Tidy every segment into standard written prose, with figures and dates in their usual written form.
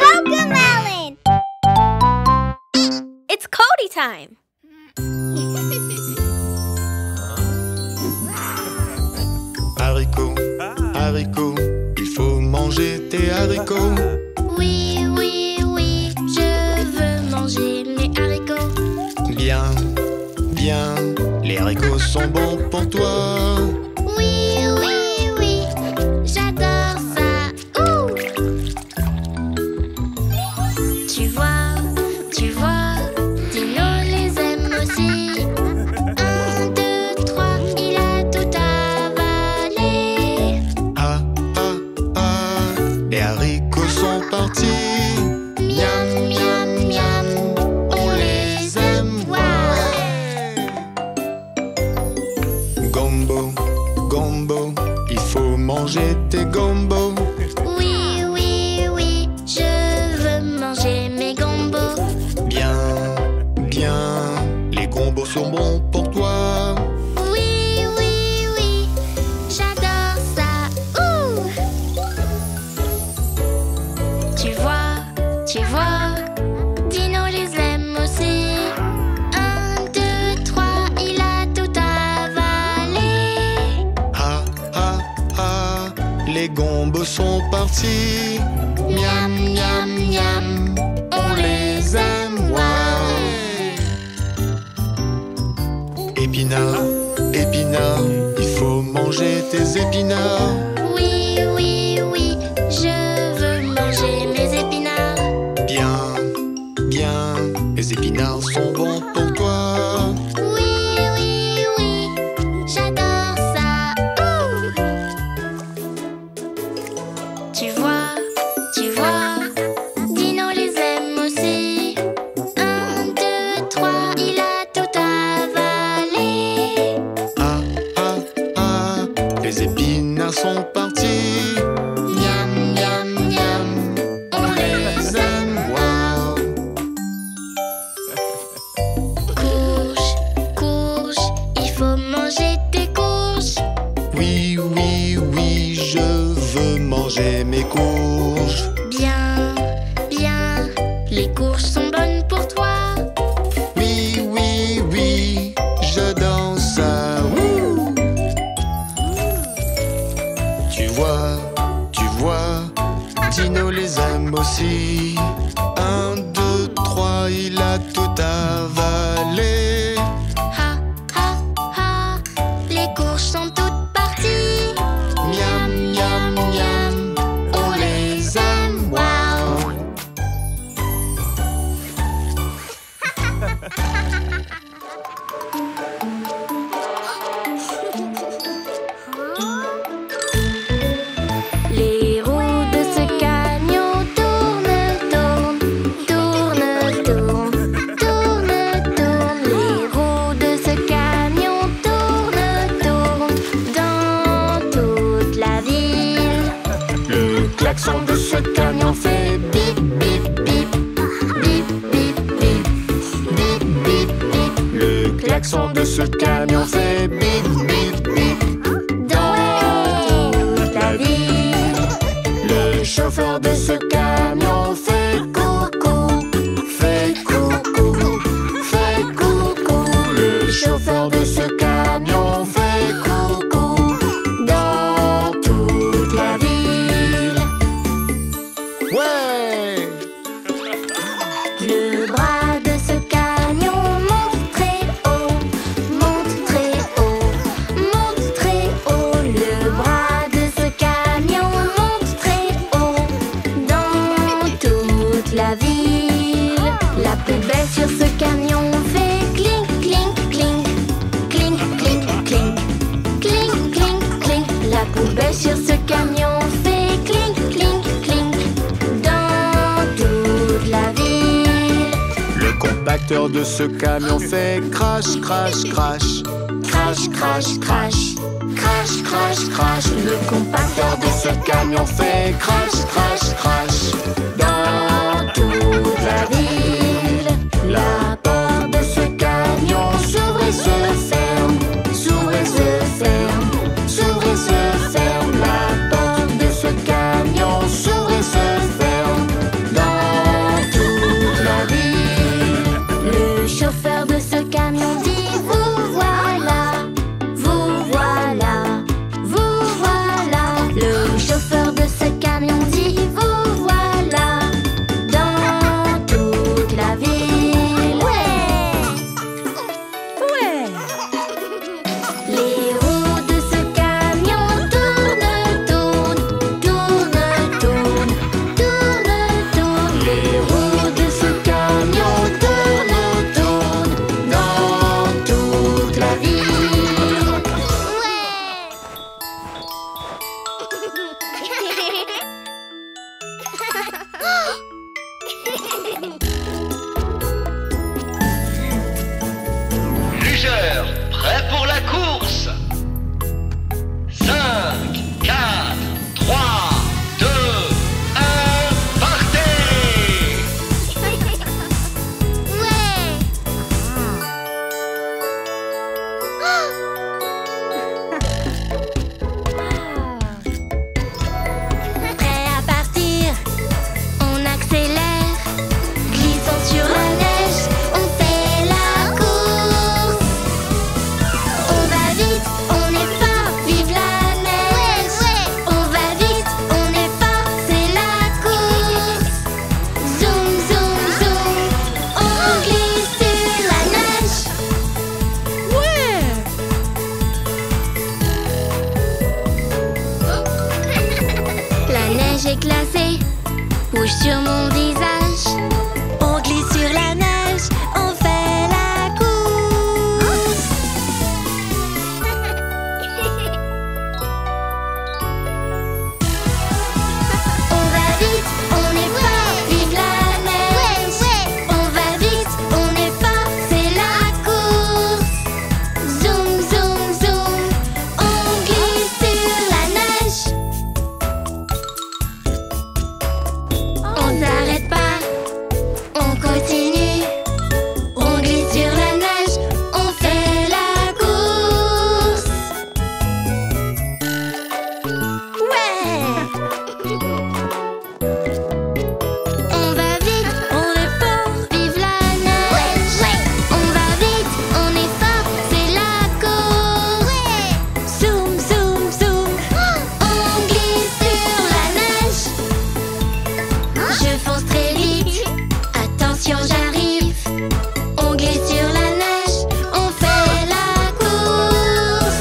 Cocomelon! It's Cody time! Haricots, haricots, il faut manger tes haricots. Oui, oui, oui, je veux manger mes haricots. Bien, bien, les haricots sont bons pour toi. Oui, oui, oui, j'adore ça. Ouh! Tu vois, Dino les aime aussi. 1, 2, 3, il a tout avalé. Ah, ah, ah, les haricots sont partis. Miam, miam, miam, on les aime, Gombo, gombo, il faut manger tes gombos. Oui, oui, oui, je veux manger mes gombos. Bien, bien, les gombos sont bons pour toi. Oui, oui, oui, j'adore ça. Ouh! Tu vois, Dino les aime aussi. 1, 2, 3, il a tout avalé. Ah, ah, ah, les gombos sont partis. Miam, miam, miam, on les aime, Épinards, épinards, il faut manger tes épinards. Oui, oui, oui, je veux manger mes épinards. Bien, bien, les épinards sont bons pour toi. Oui, oui, oui, j'adore ça. Ouh! Tu vois, Dino les aime aussi. 1, 2, 3, il a tout avalé. Ah, ah, ah, les épinards sont partis. Miam, miam, miam, on les aime, Courge, il faut manger tes courges. Oui, oui, oui, je veux manger mes courges. Bien, bien, les courges sont bonnes pour toi. Oui, oui, oui, j'adore ça. Wouh! Tu vois, Dino les aime aussi. 1, 2, 3, il a tout avalé. Ha, ha, ha, les courges sont toutes parties. Miam, miam, miam, On les aime, wow. Les roues de ce camion tournent, tournent, tournent, tournent, tournent, tournent. Les roues de ce camion tournent, tournent dans toute la ville. Le klaxon de ce camion fait bip, bip, bip, bip, bip, bip, bip, bip, bip. Le klaxon de ce camion fait bip, bip, bip. Dans toute la ville. Le chauffeur de ce camion fait coucou, fait coucou, fait coucou. Le chauffeur de ce camion fait coucou dans toute la ville. Ouais! Le bras de ce camion monte très haut, monte très haut, monte très haut. Le bras de ce camion monte très haut dans toute la ville. La poubelle sur ce camion fait clink, clink, clink, clink, clink, clink, clink, clink, clink. La poubelle sur ce camion fait clink, clink, clink dans toute la ville. Le compacteur de ce camion fait crash, crash, crash, crash, crash, crash, crash, crash, crash. Le compacteur de ce camion fait crash, crash, crash dans toute la ville. La porte de ce camion s'ouvre et se ferme, s'ouvre et se ferme, s'ouvre et se ferme. La porte de ce camion Lugeur, prêt pour la course. 5, 4, 3, 2, 1, partez! Prêt à partir, on accélère. Glissant sur la neige, on fait la course. On va vite, on est fort, vive la neige. On va vite, on est fort, c'est la course. Zoom, zoom, zoom, on glisse sur la neige. La neige est glacée, bouge sur mon visage. On glisse sur la neige, on fait la course. On va vite, on est fort, vive la neige. On va vite, on est fort, c'est la course. Zoom, zoom, zoom, on glisse sur la neige. On s'arrête pas, on continue. On glisse sur la neige, on fait la course. On va vite, on est fort, vive la neige. On va vite, on est fort, c'est la course. Zoom, zoom, zoom, on glisse sur la neige. Je fonce très vite, attention j'arrive. On glisse sur la neige, on fait la course.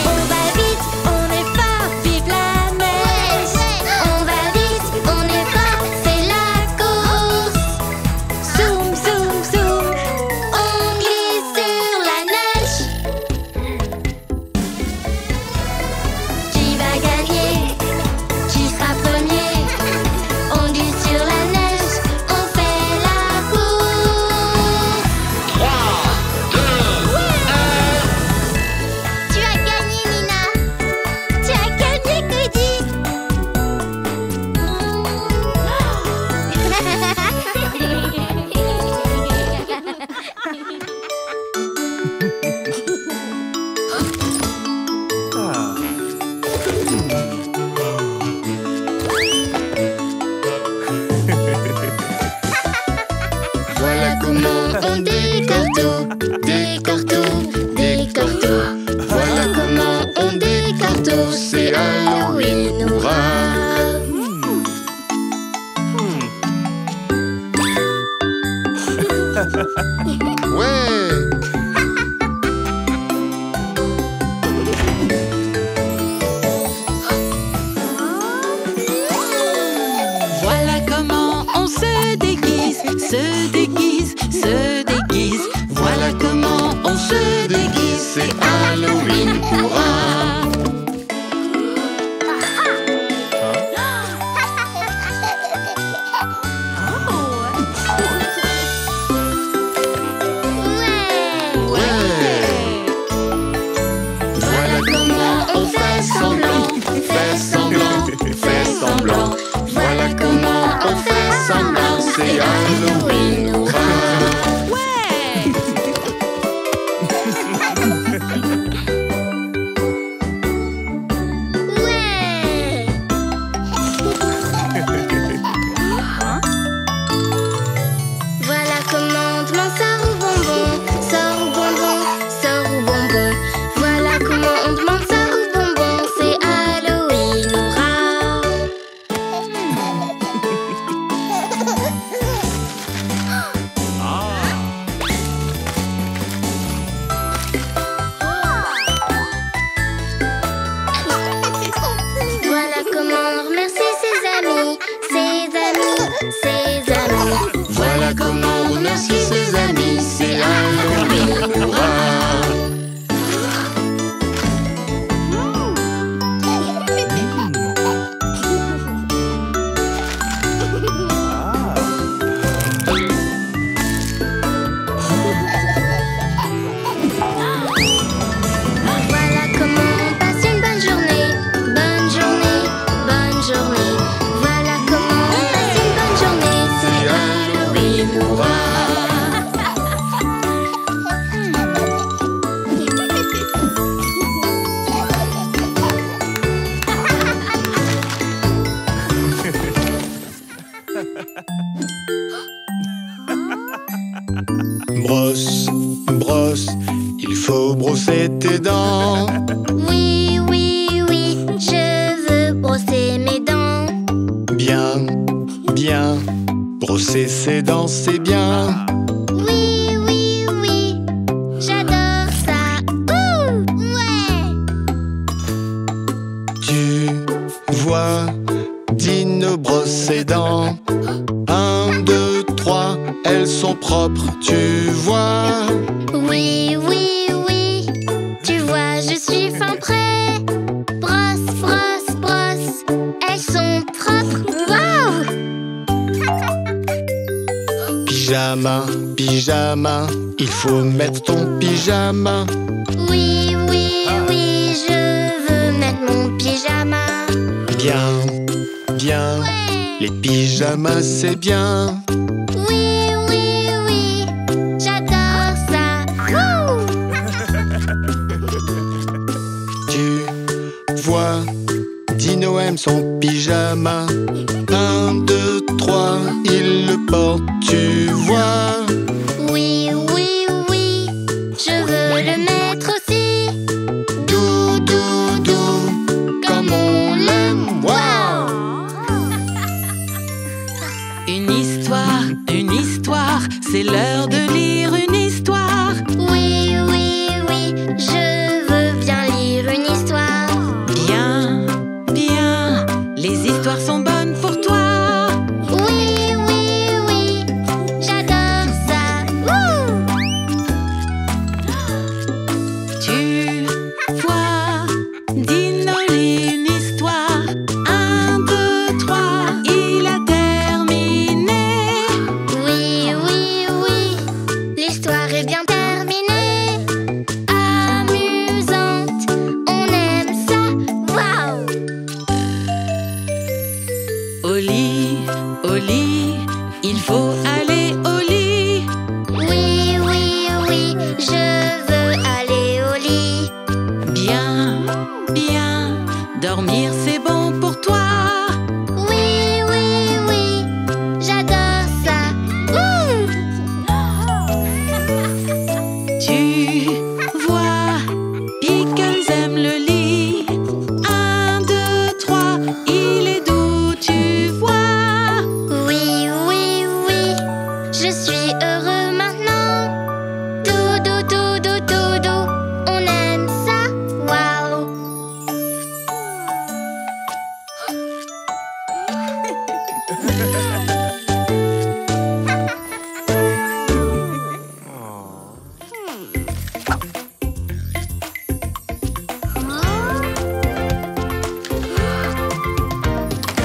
On va vite, on est fort, vive la neige. On va vite, on est fort, c'est la course. Zoom, zoom, zoom, on glisse sur la neige. Qui va gagner? Qui sera premier? On glisse sur la neige, on fait la course. 3, 2, 1. Tu as gagné, Nina. Tu as gagné, Cody. Voilà comment on décore tout, décore tout, décore tout. Voilà comment on décore tout, c'est Halloween, hurrah! Ouais! Voilà comment on se déguise, se déguise, se déguise. Voilà comment on se déguise, C'est Halloween, hurrah! Voilà comment on fait semblant, fait semblant, fait semblant. Voilà comment on fait semblant, c'est Halloween, Brosser ses dents, c'est bien. Oui, oui, oui, j'adore ça. Ouh, ouais. Tu vois Dino brosse ses dents. 1, 2, 3, elles sont propres, tu vois. Oui, oui, oui, tu vois, je suis fin prêt. Brosse, brosse, brosse, elles sont propres. Wow! Pyjama, pyjama, il faut mettre ton pyjama. Oui, oui, oui, je veux mettre mon pyjama. Bien, bien, les pyjamas c'est bien. Oui, oui, oui, j'adore ça. Wouh! Tu vois, Dino aime son pyjama. 1, 2, 3, il le porte, tu vois. Oui, oui, oui, je veux le mettre aussi. Dou, dou, dou, comme on l'aime, wow! Une histoire, c'est l'heure de lire une histoire. Oui, oui, oui, je veux bien lire une histoire. Bien, bien, les histoires sont bonnes pour toi. Oui, oui, oui, j'adore ça. Wouh! Tu vois, Dino lit une histoire. 1, 2, 3, il a terminé. Oui, oui, oui, l'histoire est bien terminée. Amusante, on aime ça. Waouh! Au lit, il faut aller au lit. Oui, oui, oui, je veux aller au lit. Bien, bien, dormir c'est bon pour toi. Oui, oui, oui, j'adore ça. Wouh! Tu vois, Pickles aime le lit. 1, 2, 3, il est doux, tu vois. Oui, oui, oui, je suis heureux maintenant. Doudou, doudou, doudou, on aime ça. Waouh!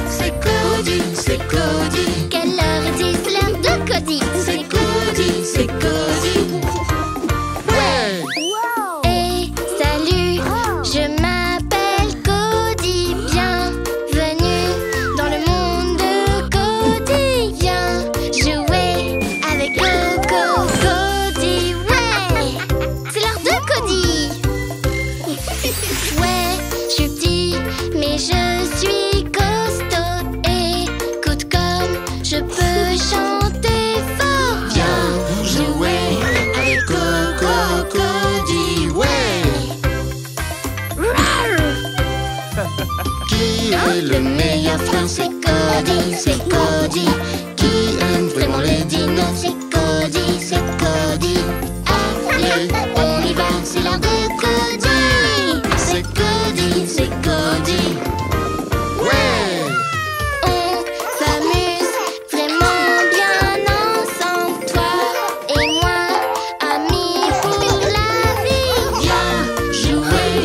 C'est Cody, c'est Cody. Quelle heure est-il? C'est l'heure de Cody. C'est Cody, c'est Cody. Ouais! Hey, salut, je m'appelle Cody. Bienvenue dans le monde de Cody. Viens jouer avec Coco Cody. Ouais, c'est l'heure de Cody. Ouais, je suis petit, mais je suis costaud. Écoute comme je peux chanter fort. Viens jouer avec Coco Cody, ouais! Qui est le meilleur frère? C'est Cody, c'est Cody. Qui aime vraiment les dinos? C'est Cody, c'est Cody. Allez, on y va, c'est l'heure de Cody. C'est Cody, c'est Cody. Ouais! On s'amuse vraiment bien ensemble, toi et moi, amis pour la vie. Viens jouer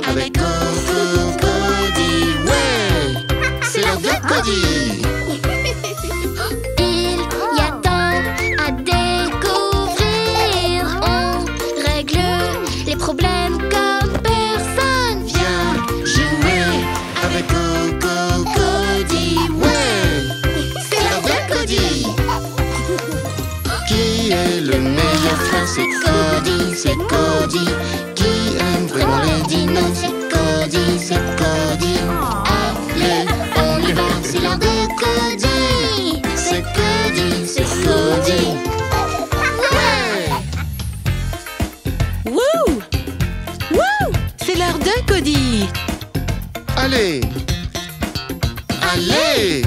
avec Coco Cody, ouais! C'est l'heure de Cody. Il y a tant à découvrir. On règle les problèmes comme personne. Viens jouer avec Coco Cody, ouais! C'est l'heure de Cody. Qui est le meilleur frère? C'est Cody, c'est Cody. Qui aime vraiment les dinos? C'est Cody, c'est Cody. Allez, on y va, c'est l'heure de Cody. C'est Cody, c'est Cody. Ouais! Wouh! Wouh! C'est l'heure de Cody. Allez! Allez!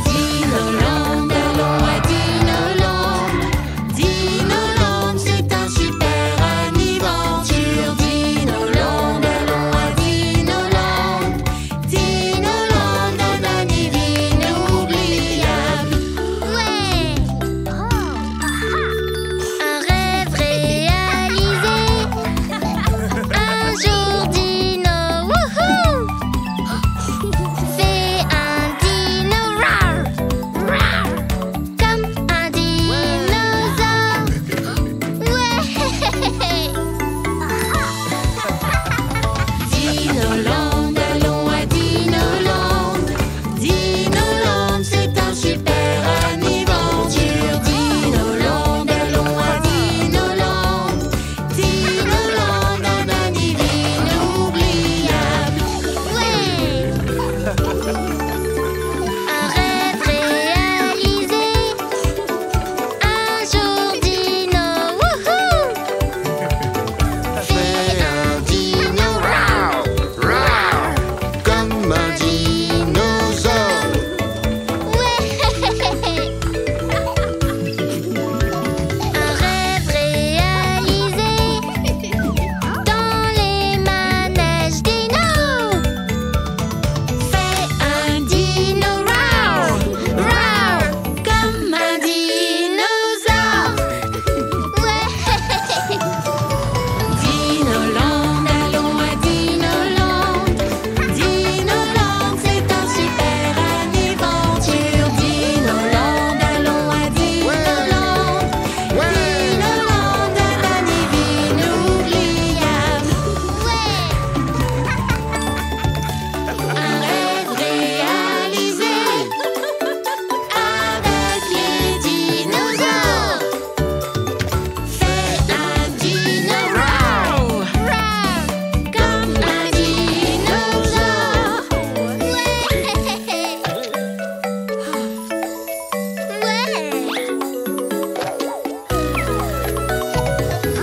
Dinoland, allons à Dinoland. Dinoland, c'est un super aventure. Dinoland, allons à Dinoland. Dinoland, un anniv inoubliable. Ouais! Un rêve réalisé. Un jour Dino, wouhou! Fait un dino rar, rar, comme un dinosaure. Ouais! Dinoland, allons à Dinoland. Dinoland, c'est un super aventure. Dinoland, allons à Dinoland. Dinoland, un anniv inoubliable. Ouais! Un rêve réalisé. Un jour Dino, wouhou! Fait un dino rar, rar, comme un dinosaure. Ouais! Un rêve réalisé dans les manèges Dino. Fait un dino rar, rar, comme un dinosaure. Ouais! Dinoland, allons à Dinoland. Dinoland, c'est un super aventure. Dinoland, allons à Dinoland. Dinoland, un anniv inoubliable. Un rêve réalisé avec les dinosaures. Fait un dino rar, comme un dinosaure.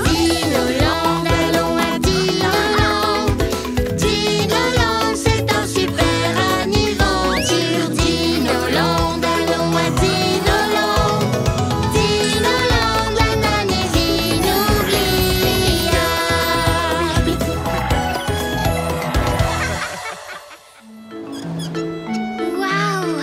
Dinoland, allons à Dinoland. Dinoland, c'est un super aventure. Dinoland, allons à Dinoland. Dinoland, un anniv inoubliable. Waouh!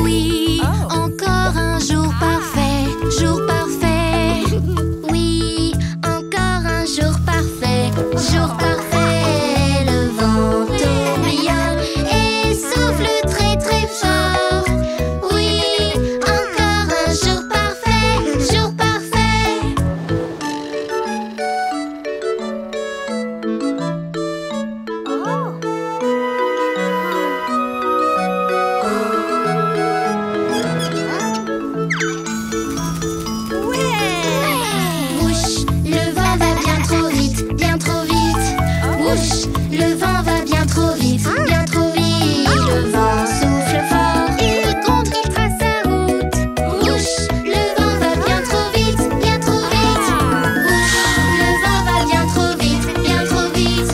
Oui, encore un jour parfait, jour parfait. Oui, encore un jour parfait, jour parfait. Le vent tourbillonne et souffle très très fort. Oui, encore un jour parfait, jour parfait. Wouch, le vent va bien trop vite, bien trop vite. Wouch, le vent va bien trop vite, bien trop vite. Le vent souffle fort, il compte, il trace sa route. Wouch, le vent va bien trop vite, bien trop vite. Wouch, le vent va bien trop vite, bien trop vite.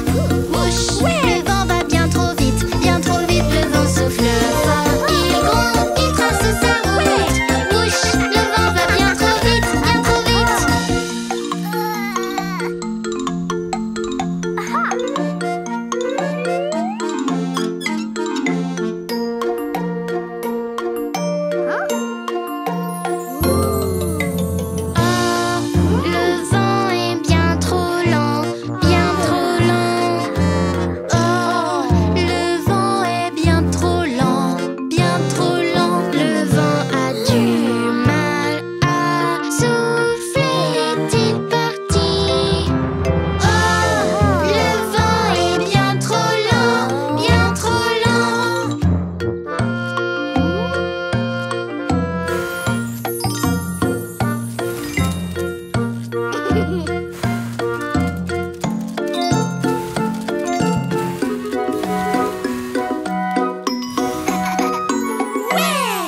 Wouch, le vent va bien trop vite, bien trop vite. Le vent souffle fort, il compte, il trace sa route. Wouch, le vent va bien trop vite, bien trop vite. Le vent est bien trop lent, bien trop lent. Oh, le vent est bien trop lent, bien trop lent. Le vent a du mal à souffler, est-il parti? Oh, le vent est bien trop lent, bien trop lent.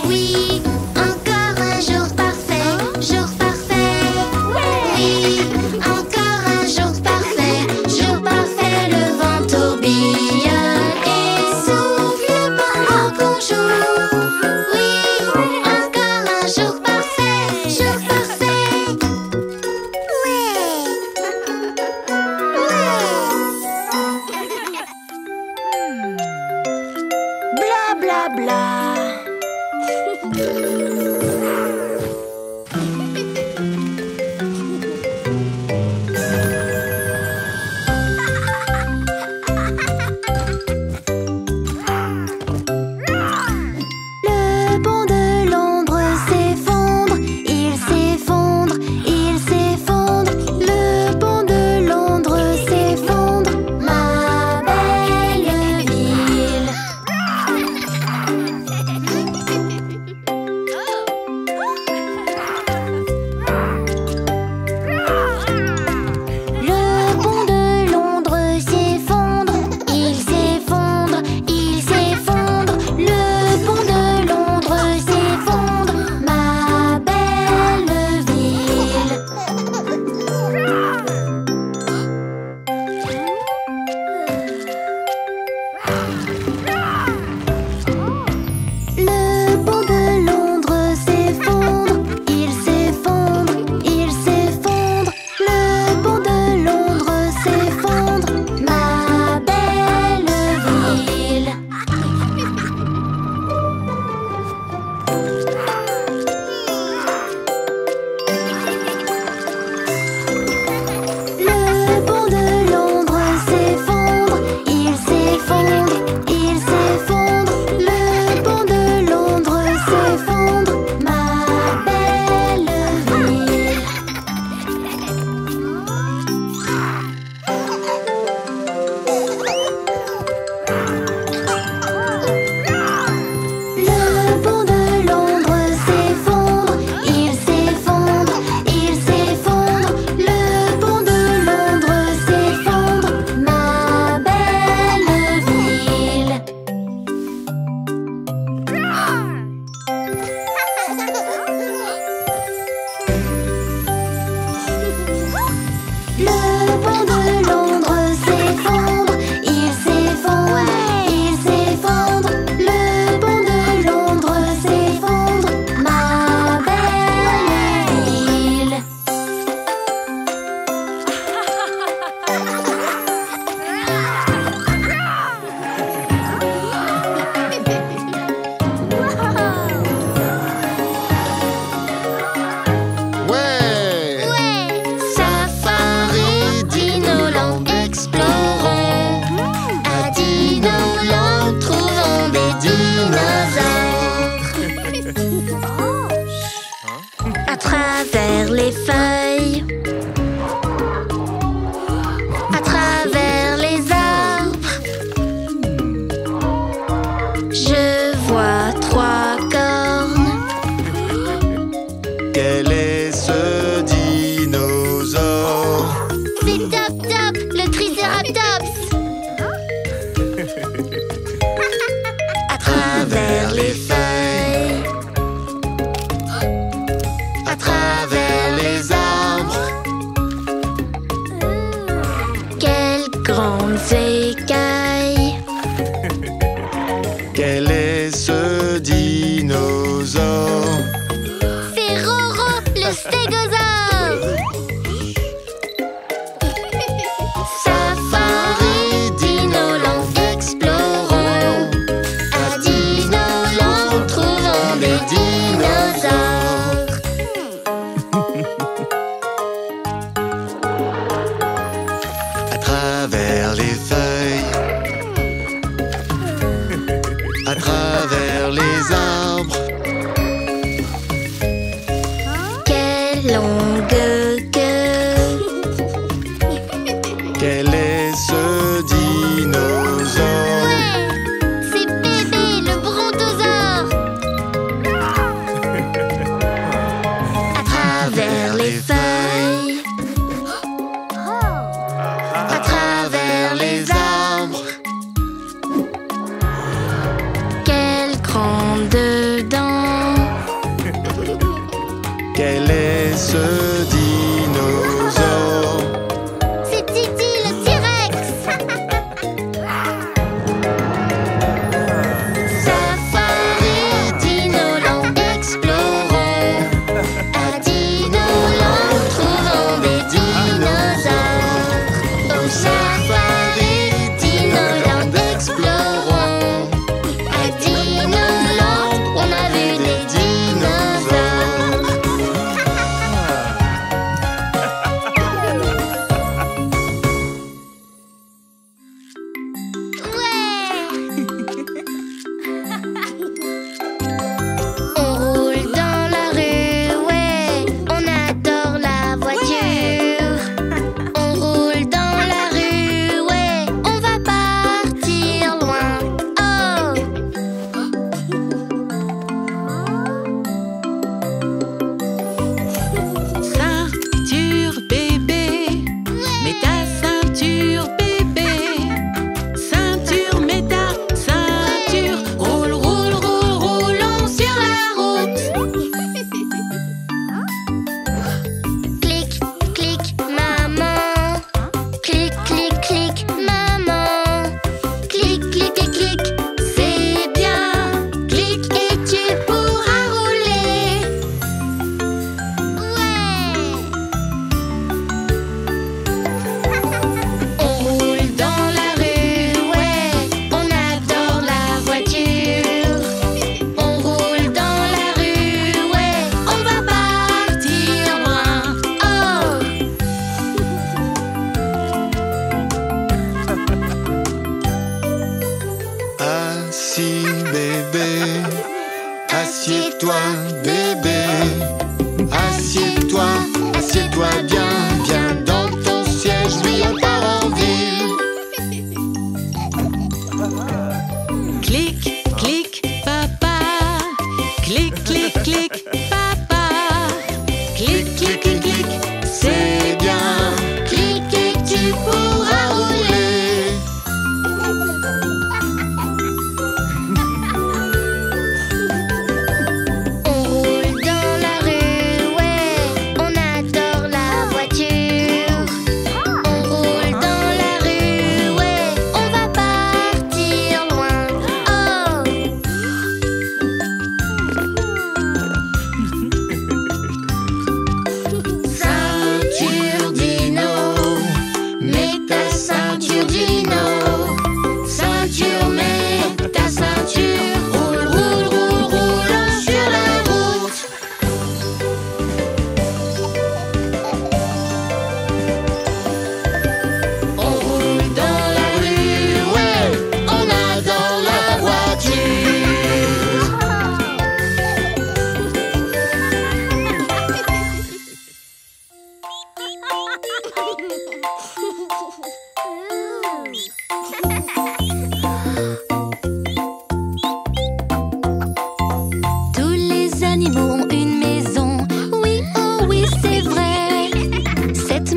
Oui, encore un jour parfait, jour parfait. Oui, encore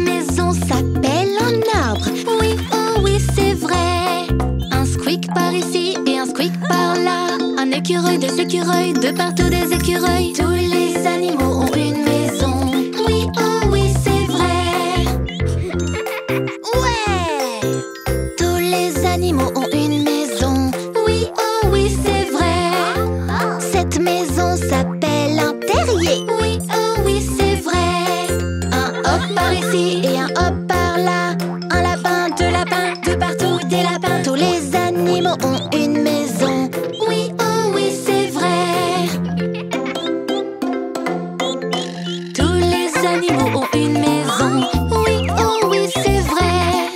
maison s'appelle un arbre. Oui, oh oui, c'est vrai. Un squeak par ici et un squeak par là. Un écureuil, des écureuils, de partout des écureuils. Tous les animaux ont une maison. Oui, oh oui, c'est vrai. Ouais! Tous les animaux ont une maison. Oui, oh oui, c'est vrai. Cette maison s'appelle un terrier. Oui, oh oui, c'est vrai. Un hop par ici et un hop par là. Un lapin, deux lapins, de partout des lapins. Tous les animaux ont une maison. Oui, oh oui, c'est vrai. Tous les animaux ont une maison. Oui, oh oui, c'est vrai.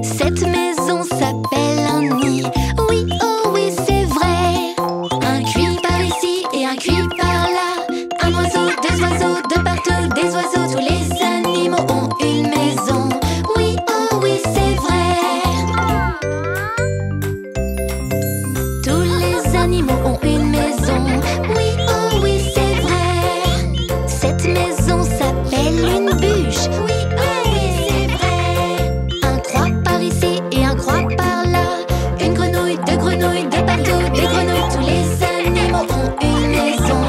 Cette maison s'appelle un nid. Oui, oh oui, c'est vrai. Un cuit par ici et un cuit par là. Un oiseau, deux oiseaux, de partout des oiseaux. Tous les animaux ont une maison. Oui, oh oui, c'est vrai. Tous les animaux ont une maison. Oui, oh oui, c'est vrai. Cette maison s'appelle une bûche. Oui, oh oui, c'est vrai. Un croix par ici et un croix par là. Une grenouille, deux grenouilles, de partout des grenouilles. Tous les animaux ont une maison.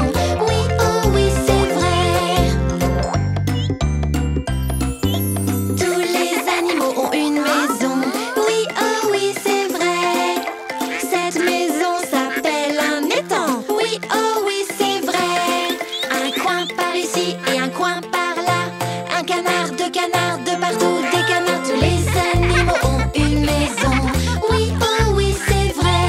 Oui, oh oui, c'est vrai. Tous les animaux ont une maison. Oui, oh oui, c'est vrai. Cette maison s'appelle un étang. Oui, oh oui, c'est vrai. Un coin par ici et un coin par là. Un canard, deux canards, de partout des canards. Tous les animaux ont une maison. Oui, oh oui, c'est vrai.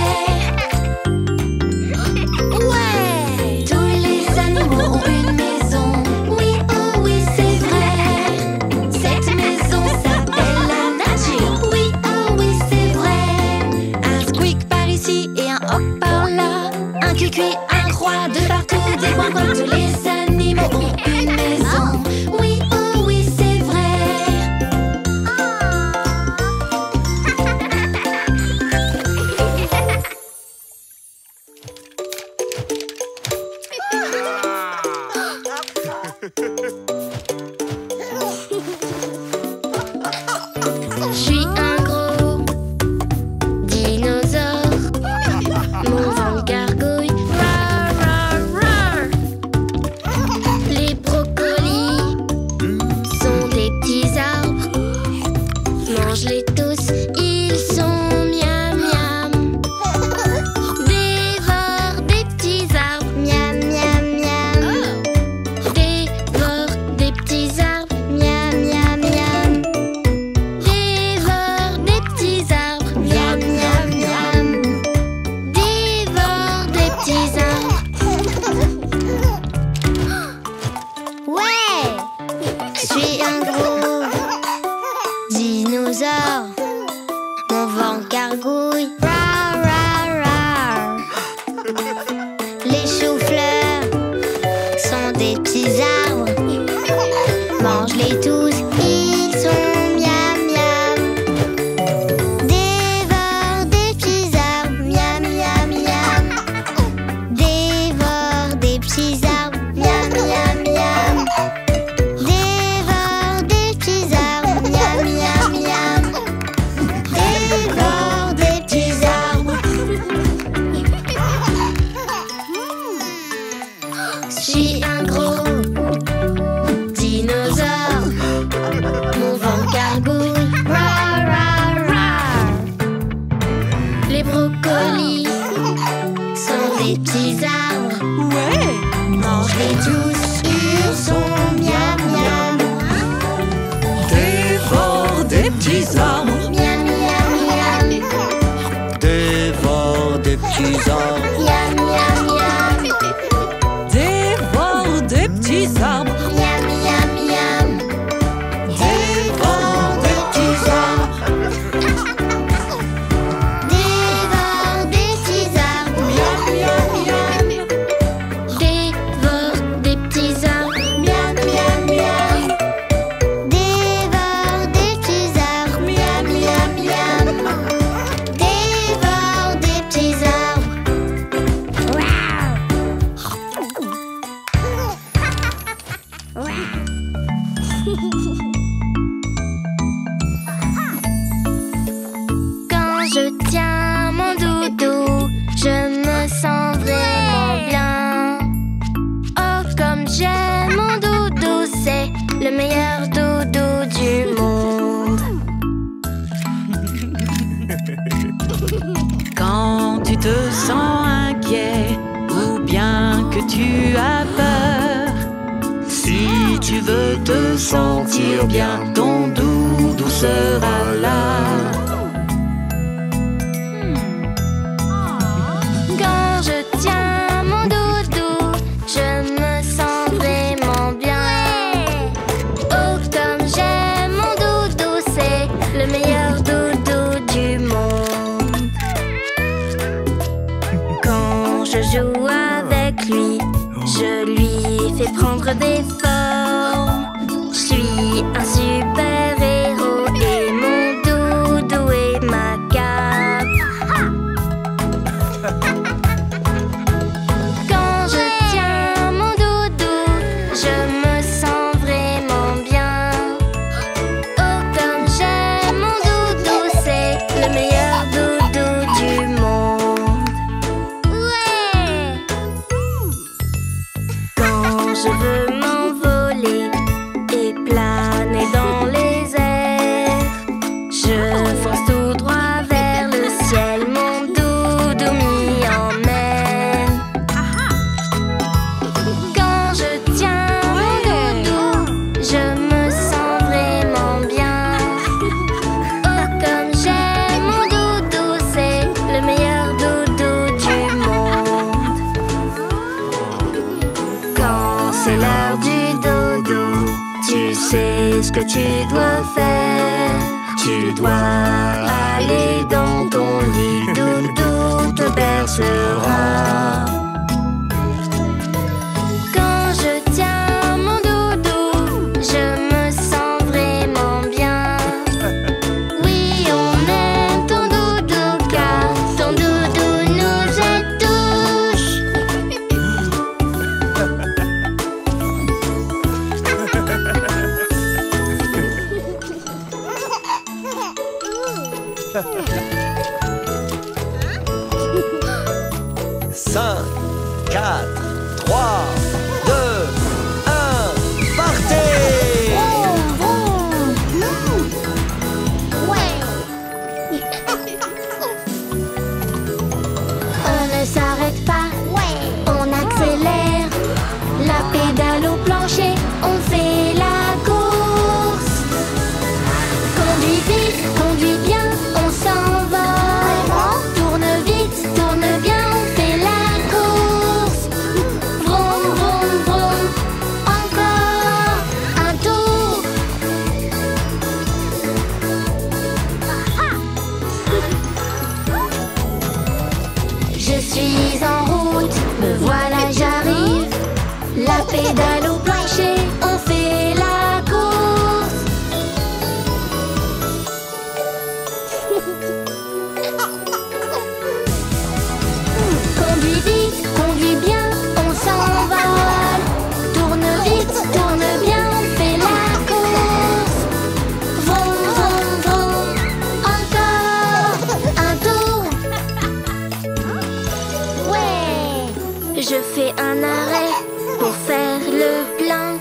Ouais! Tous les animaux ont une maison. Oui, oh oui, c'est vrai. Cette maison s'appelle la nature. Oui, oh oui, c'est vrai. Un squeak par ici et un hop par là. Un cuicui, un croix, de partout des coins. Tous les animaux ont une maison. Oui, oh oui, c'est vrai. Je suis un gros dinosaure. Mon ventre gargouille. Rar, rar, rar. Les brocolis sont des petits arbres. Mange-les tous, ils sont miam miam. Dévore des petits arbres. Miam miam miam. Dévore des petits arbres. Miam miam miam. Dévore des petits arbres. Miam miam miam. Dévore des petits arbres. Ouais! Je suis un gros dinosaure. Mon ventre gargouille. Rar, rar, rar. Les choux-fleurs sont des petits arbres. Mange-les tous, ils sont miam miam. Dévore des petits arbres. Miam miam miam. Dévore des petits arbres. Miam miam miam. Dévore des petits arbres. Miam miam miam. Dévore des petits arbres. Je suis un gros dinosaure. Mon ventre gargouille. Rar, rar, rar. Les brocolis sont des petits arbres. Ouais! Mange-les tous, ils sont miam miam. Dévore des petits arbres. Miam miam miam. Dévore des petits arbres. Miam miam miam. Dévore des petits arbres. Miam miam miam. Dévore des petits arbres. Dévore des petits arbres. Miam miam miam. Dévore des petits arbres. Miam miam miam. Dévore des petits arbres. Miam miam miam. Dévore des petits arbres. tire bien, ton doudou sera là. Quand je tiens mon doudou, je me sens vraiment bien. Oh, comme j'aime mon doudou, c'est le meilleur doudou du monde. Quand je joue avec lui, je lui fais prendre des formes. Je suis un super héros et mon doudou est ma cape. Quand je tiens mon doudou, je me sens vraiment bien. Oh, comme j'aime mon doudou, c'est le meilleur doudou du monde. Ouais! Quand je veux m'envoler et planer dans les airs, je fonce tout droit vers le ciel, mon doudou m'y emmène. Quand je tiens mon doudou, je me sens vraiment bien. Oh, comme j'aime mon doudou, c'est le meilleur doudou du monde. Quand c'est l'heure du dodo, tu sais ce que tu dois faire. Tu dois aller dans ton lit, doudou te bercera. Quand je tiens mon doudou, je me sens vraiment bien. Oui, on aime ton doudou car ton doudou nous aide tous. Cinq, 4, 3, 2, 1, partez! On ne s'arrête pas, on accélère. La pédale au plancher, on fait la course. Conduis vite, conduis bien, on s'envole. Tourne vite, tourne bien, on fait la course. Vroom, vroom, vroom, encore un tour. Je suis en route, me voilà, j'arrive. La pédale au plancher, on fait la course. Conduis vite, conduis bien, on s'envole. Tourne vite, tourne bien, on fait la course. Vroom, vroom, vroom, encore un tour. Ouais, je fais un arrêt pour faire le plein.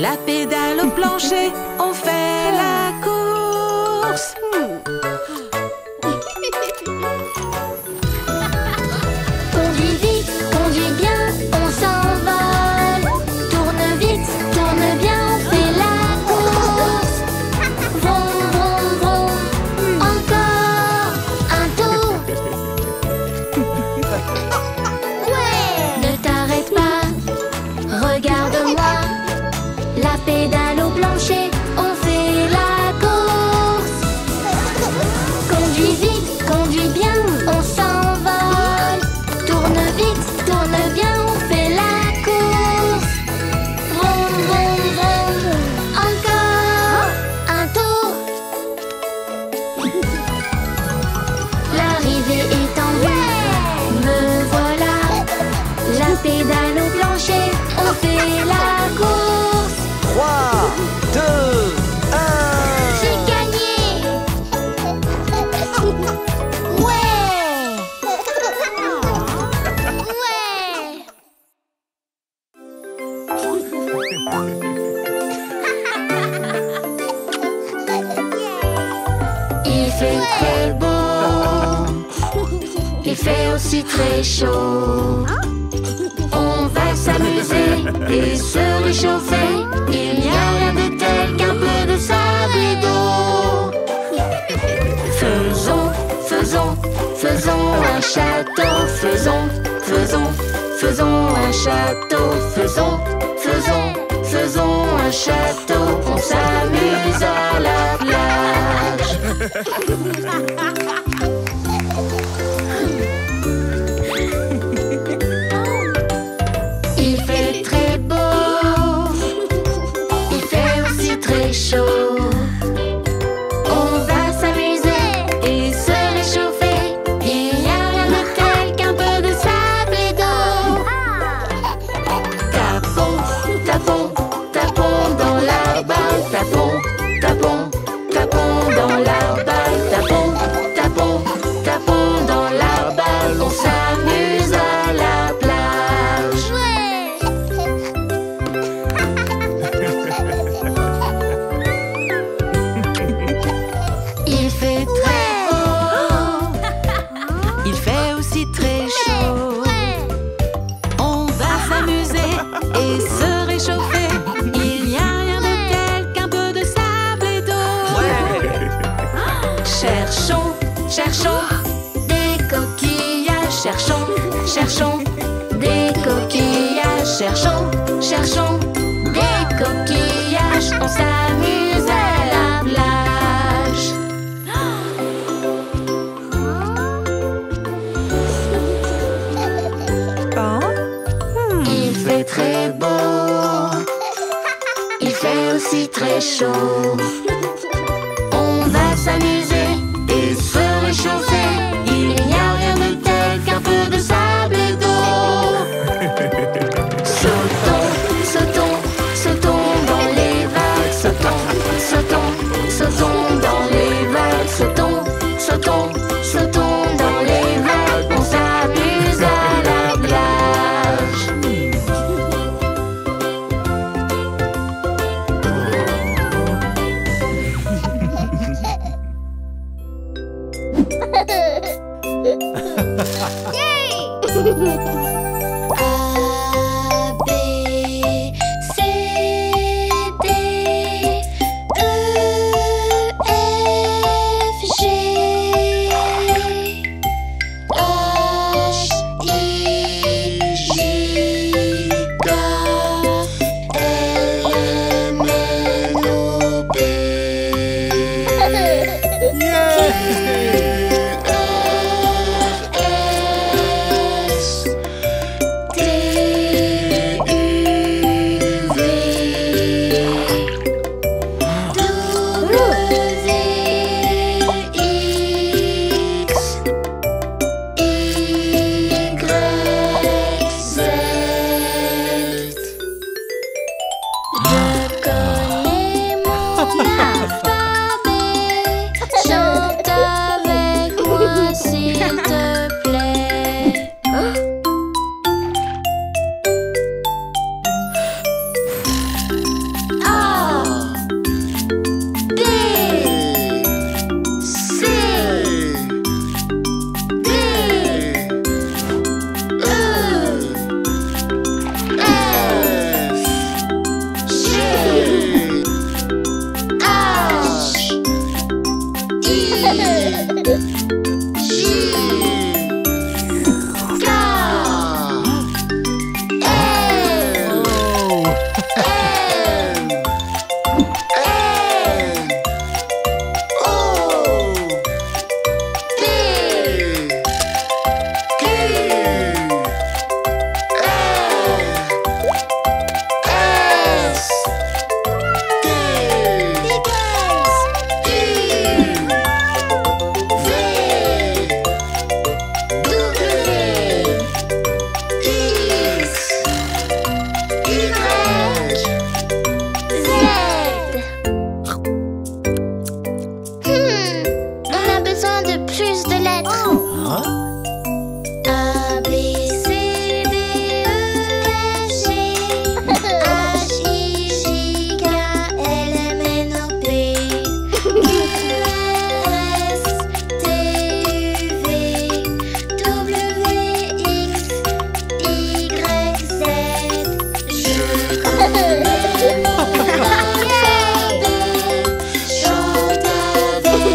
La pédale au plancher, on fait la course. Conduis vite, conduis bien, on s'envole. Tourne vite, tourne bien, on fait la course. Vroom, vroom, vroom, encore un tour. Ouais, ne t'arrête pas, regarde-moi. La pédale au plancher, on fait la course. Conduis vite, conduis bien, on s'envole. Tourne vite, tourne bien, on fait la course. Vroom, vroom, vroom, encore un tour. L'arrivée est en vue, me voilà. La pédale au plancher, on fait la course. 3, 2, 1. J'ai gagné. Ouais. Ouais. Il fait très beau, il fait aussi très chaud. On va s'amuser s'amuser et se réchauffer. Il n'y a rien de tel qu'un peu de sable et d'eau. Faisons, faisons, faisons un château. Faisons, faisons, faisons un château. Faisons, faisons, faisons un château. On s'amuse à la plage. Il fait très beau, il fait aussi très chaud. On va s'amuser et se réchauffer. Il n'y a rien de tel qu'un peu de sable et d'eau. Tapons, tapons, tapons dans la balle. Tapons, tapons, tapons dans la balle. Tapons, tapons, tapons dans la balle. On s'amuse à la plage. Il fait très beau, Il fait aussi très chaud. On va s'amuser et se réchauffer. Il n'y a rien de tel qu'un peu de sable et d'eau. cherchons, cherchons des coquillages. Cherchons, cherchons des coquillages. Cherchons, cherchons des coquillages. On s'amuse à la plage. Il fait très beau, il fait aussi très chaud. On va s'amuser et se réchauffer. Il n'y a rien de tel qu'un peu de sable et d'eau. Sautons, sautons, sautons dans les vagues. Sautons, sautons, sautons dans les vagues. Sautons, sautons, sautons dans les vagues. On s'amuse à la plage. A, B, C, D, E, F, G, H, I, J, K, L, M, N, O, P. Chante avec moi s'il te plaît. A, B, C, D, E, F, G, H, I, J, K, L, M, N, O, P, Q, R, S, T, U, V,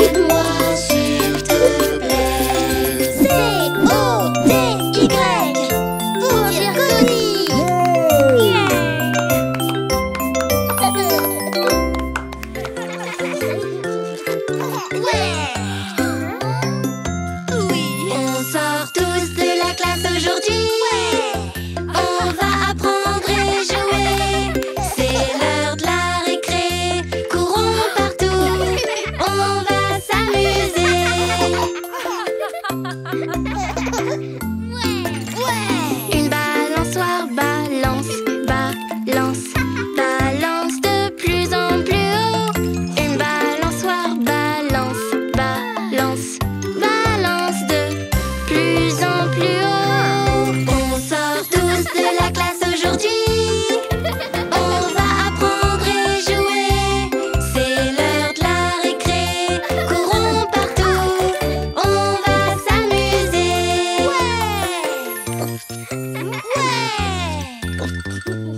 Aide-moi s'il te plaît. C-O-D-Y pour dire Connie. On sort tous de la classe aujourd'hui. On va apprendre et jouer. C'est l'heure de la récré. Courons partout. On va s'amuser. Une balançoire balance, balance, balance de plus en plus haut. Une balançoire balance, balance, balance de plus en plus haut. On sort tous de la classe aujourd'hui. On va apprendre et jouer. C'est l'heure de la récré. Courons partout. On va s'amuser.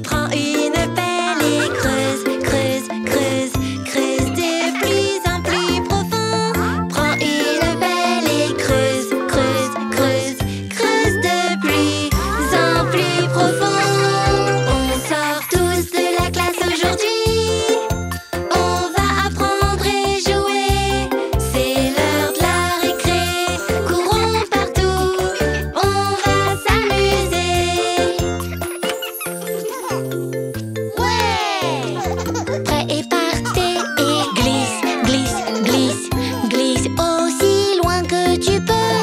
Prends une pelle et creuse, creuse, creuse, creuse de plus en plus profond. Prends une pelle et creuse, creuse, creuse, creuse de plus en plus profond. On sort tous de la classe aujourd'hui. On va apprendre et jouer. C'est l'heure de la récré. Courons partout. On va s'amuser. Prêt et partez et glisse, glisse, glisse, glisse aussi loin que tu peux.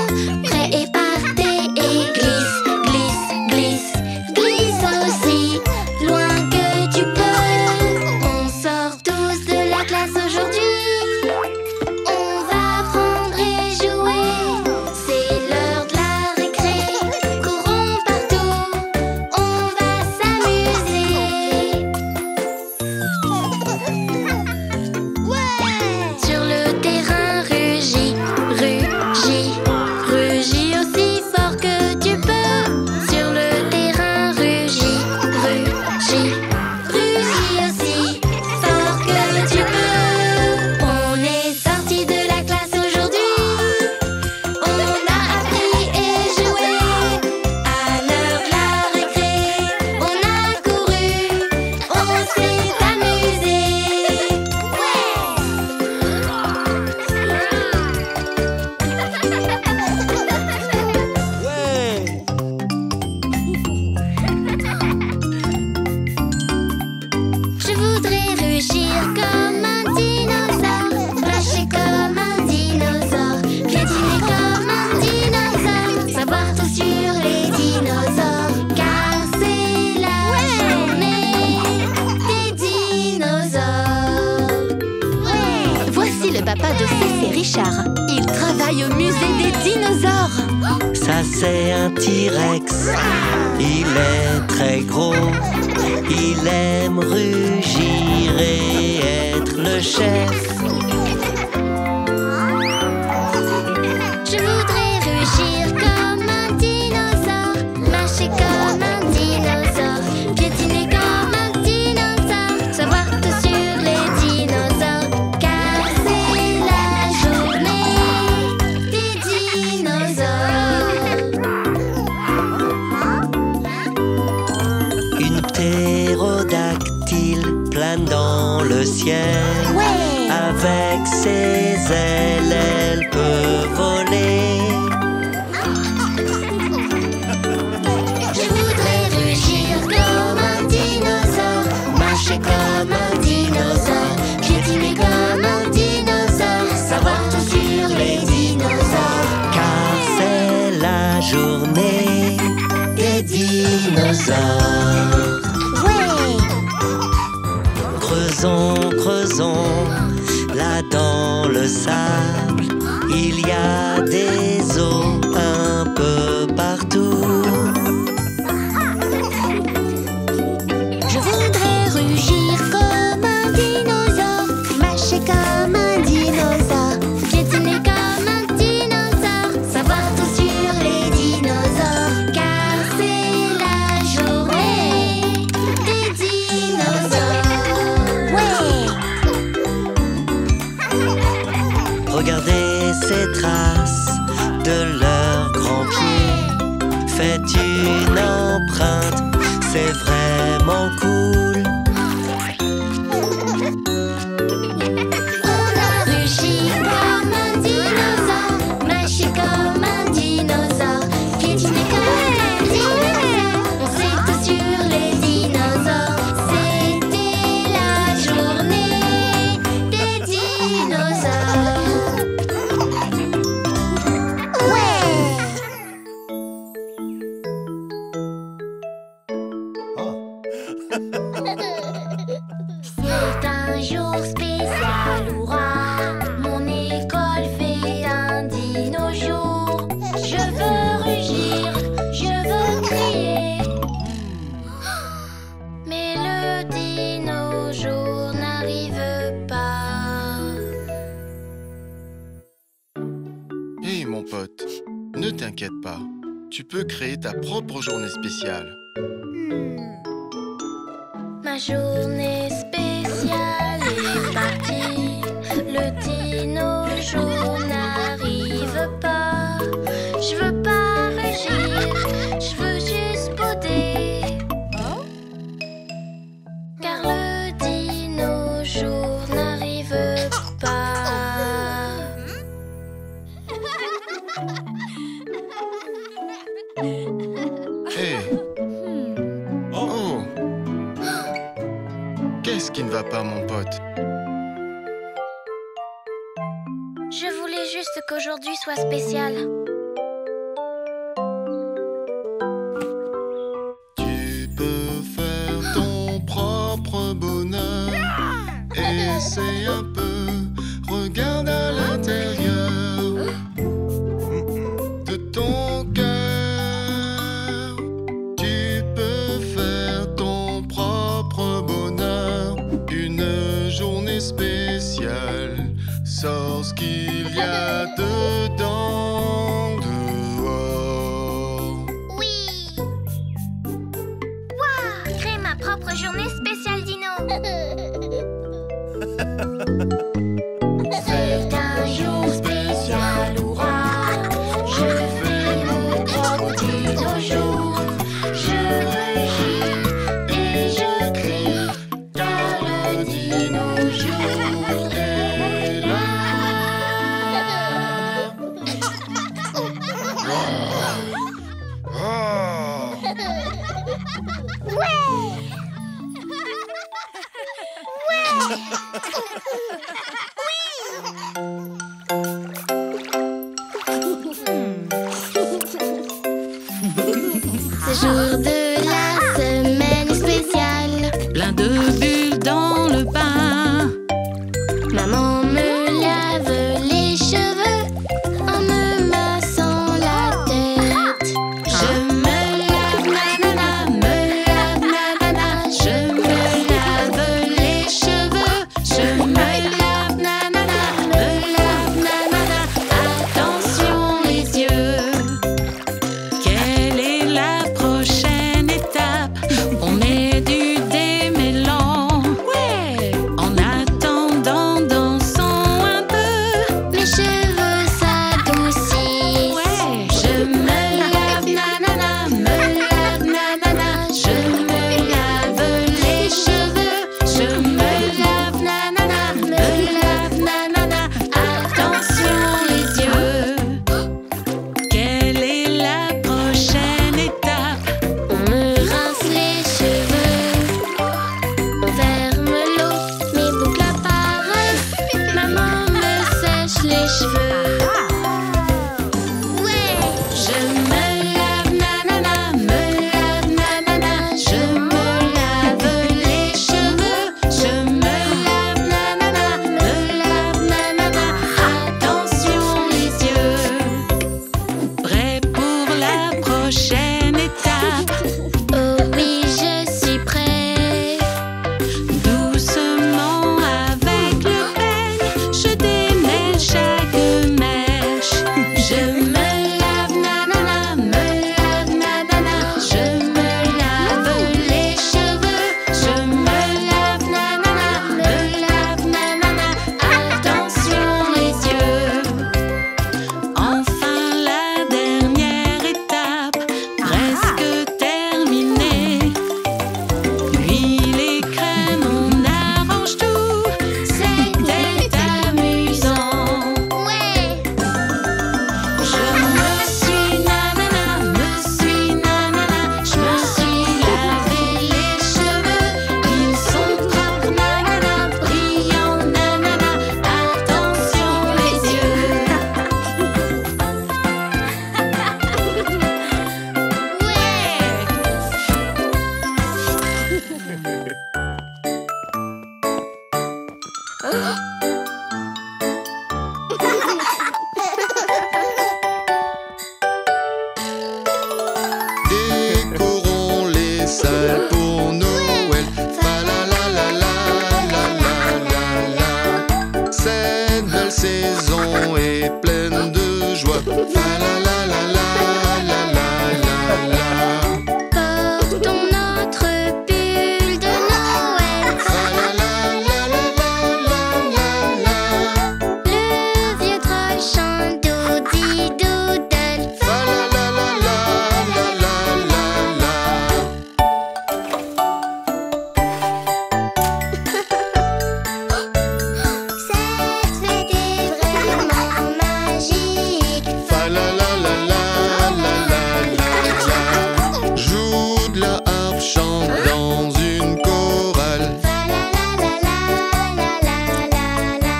Prêt et partez et glisse, glisse, glisse, glisse aussi loin que tu peux. On sort tous de la classe aujourd'hui. On va apprendre et jouer. C'est l'heure de la récré. Courons partout. On va s'amuser. Sur le terrain, rugis, rugis, rugis aussi fort que tu peux. Sur le terrain, rugis, rugis, rugis aussi fort que tu peux. On est sorti de la classe aujourd'hui. On a appris et joué. À l'heure de la récré, on a couru, on s'est amusé. Ouais. Je voudrais rugir comme un dinosaure, marcher comme un dinosaure, piétiner comme un dinosaure, savoir tout sur les dinosaures, car c'est la journée des dinosaures. Voici le papa de Cécile Richard. Il travaille au musée des dinosaures. Ça c'est un T-Rex. Il est très gros. Il aime rugir et être le chef. Je voudrais rugir comme un dinosaure, marcher comme un dinosaure, piétiner comme un dinosaure, savoir tout sur les dinosaures, car c'est la journée des dinosaures. Une ptérodactyle plane dans le ciel. Avec ses ailes, elle peut voler. Je voudrais rugir comme un dinosaure, marcher comme un dinosaure, piétiner comme un dinosaure, savoir tout sur les dinosaures, Car c'est la journée des dinosaures. Creusons, creusons, là dans le sable, il y a des os un peu partout. Je voudrais rugir comme un dinosaure, marcher comme un dinosaure, piétiner comme un dinosaure, savoir tout sur les dinosaures, car c'est la journée des dinosaures. Regardez ces traces de leurs grands pieds. Faites une empreinte, c'est vraiment cool. On a rugi comme un dinosaure, marché comme un dinosaure, piétiné comme un dinosaure. On s'était sur les dinosaures, c'était la journée des dinosaures. C'est un jour spécial, hurrah! Mon école fait un dino jour. Je veux rugir, je veux crier. Mais le dino jour n'arrive pas. Hé mon pote, ne t'inquiète pas. Tu peux créer ta propre journée spéciale. Ma journée spéciale est partie. Le dino jour n'arrive pas. Je veux pas rugir, je veux juste bouder. Car le dino jour n'arrive pas. Hé! Oh! Qu'est-ce qui ne va pas, mon pote? Je voulais juste qu'aujourd'hui soit spécial. Tu peux faire ton propre bonheur. Essaye un peu, regarde à l'intérieur de ton cœur. Tu peux faire ton propre bonheur. Une journée spéciale. Sors ce qu'il y a dedans, dehors. Oui! Waouh! Créer ma propre journée spéciale dino! C'est un jour spécial, hurrah! Je fais mon propre dino jour. Je rugis et je crie, car le dino jour est là. Ce jour de la semaine spéciale, Plein de bulles dans le bain. maman me lave les cheveux en me massant la tête. Je me lave, nanana, me lave, nanana. Je me lave les cheveux. Je me lave, nanana, me lave, nanana. Attention les yeux. Quelle est la prochaine étape? On met du démêlant. Ouais. En attendant, dansons un peu. Mes cheveux s'adoucissent. Ouais. Je me lave, nanana, me lave, nanana. Je me lave les cheveux. Je me lave, nanana, me lave, nanana. Attention les yeux. Quelle est la prochaine étape? On me rince les cheveux. On ferme l'eau, mes boucles apparaissent. Maman me sèche les cheveux. Ouais! Je me lave, nanana, me lave, nanana. Je me lave les cheveux. Je me lave, nanana, me lave, nanana. Attention les yeux. Prêt pour la prochaine étape? Oh oui, je suis prêt. Doucement avec le peigne, je démêle chaque saison est pleine de joie. Fa la la la la la la la la. Portons notre pull de Noël. Fa la la la la la la la. Le vieux troll chante doudi doodle. Fa la la la la la la la la. Cette fête est vraiment magique. Fa la la la la la la la la. Joue de la harpe, chante dans une chorale. Fa la la la la la la la la.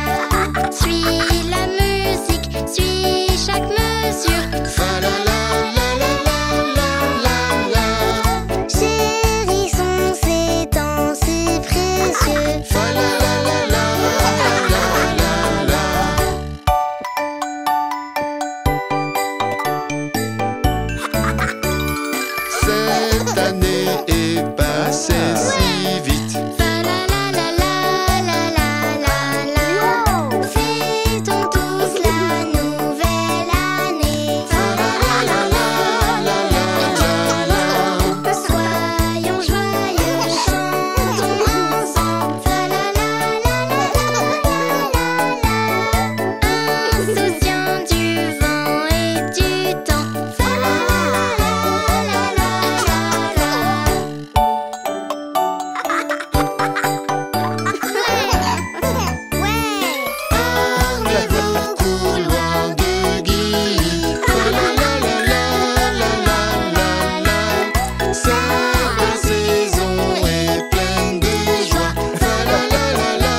Suis la musique, suis chaque mesure. Fa la la la la la la la la. Chérissons ces temps si précieux. Fa la la la la la la la. Cette année est passée si vite. Fa la la la la la la la la. Fêtons tous la nouvelle année. Fa la la la la la la la la. Soyons joyeux, chantons ensemble. Fa la la la la la la la. Insouciants du vent et du temps. Fa la la la la la la la. Armez vos couloirs de guillis. Fa la la la la la la la la. Cette saison est pleine de joie. Fa la la la la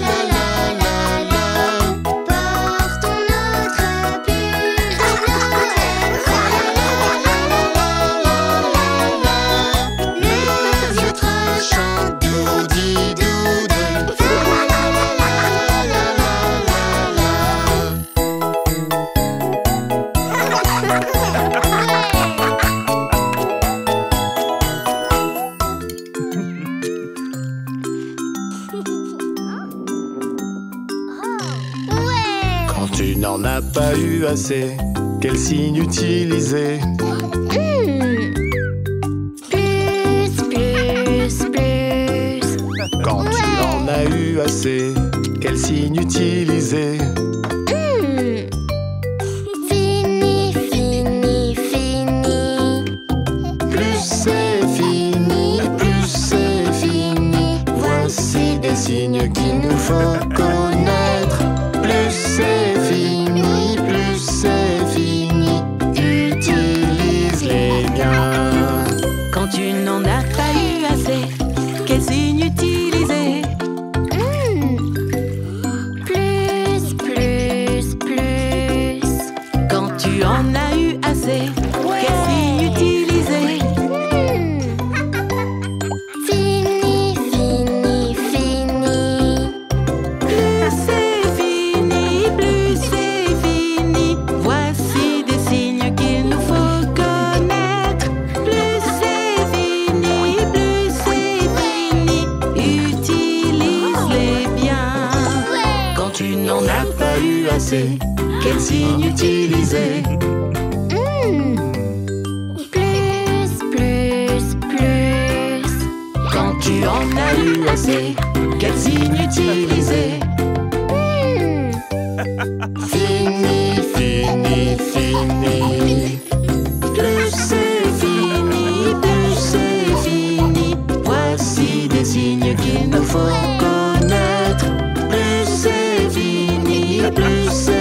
la la la la. Portons notre pull de Noël. Fa la la la la la la la la. Le vieux troll chante doudi doodle. Fa la la la la la la la la. Quand tu n'en as pas eu assez, quel signe utiliser? Plus, plus, plus. Quand tu en as eu assez, quel signe utiliser? Fini, fini, fini. Plus c'est fini, plus c'est fini. Voici des signes qu'il nous faut connaître. Plus c'est fini, plus c'est fini. Utilise-les bien. Quand tu n'en as pas eu assez, quel signe utiliser? Plus, plus, plus. Quand tu en as eu assez, quel signe utiliser? Fini, fini, fini. Plus c'est fini, plus c'est fini. Voici des signes qu'il nous faut connaître. Plus c'est fini, plus c'est fini. Utilise-les bien. Quand tu n'en as pas eu assez, quel signe utiliser? Plus, plus, plus. Quand tu en as eu assez, quel signe utiliser? Fini, fini, fini. Plus c'est fini, plus c'est fini. Voici des signes qu'il nous faut connaître. Plus c'est fini, plus c'est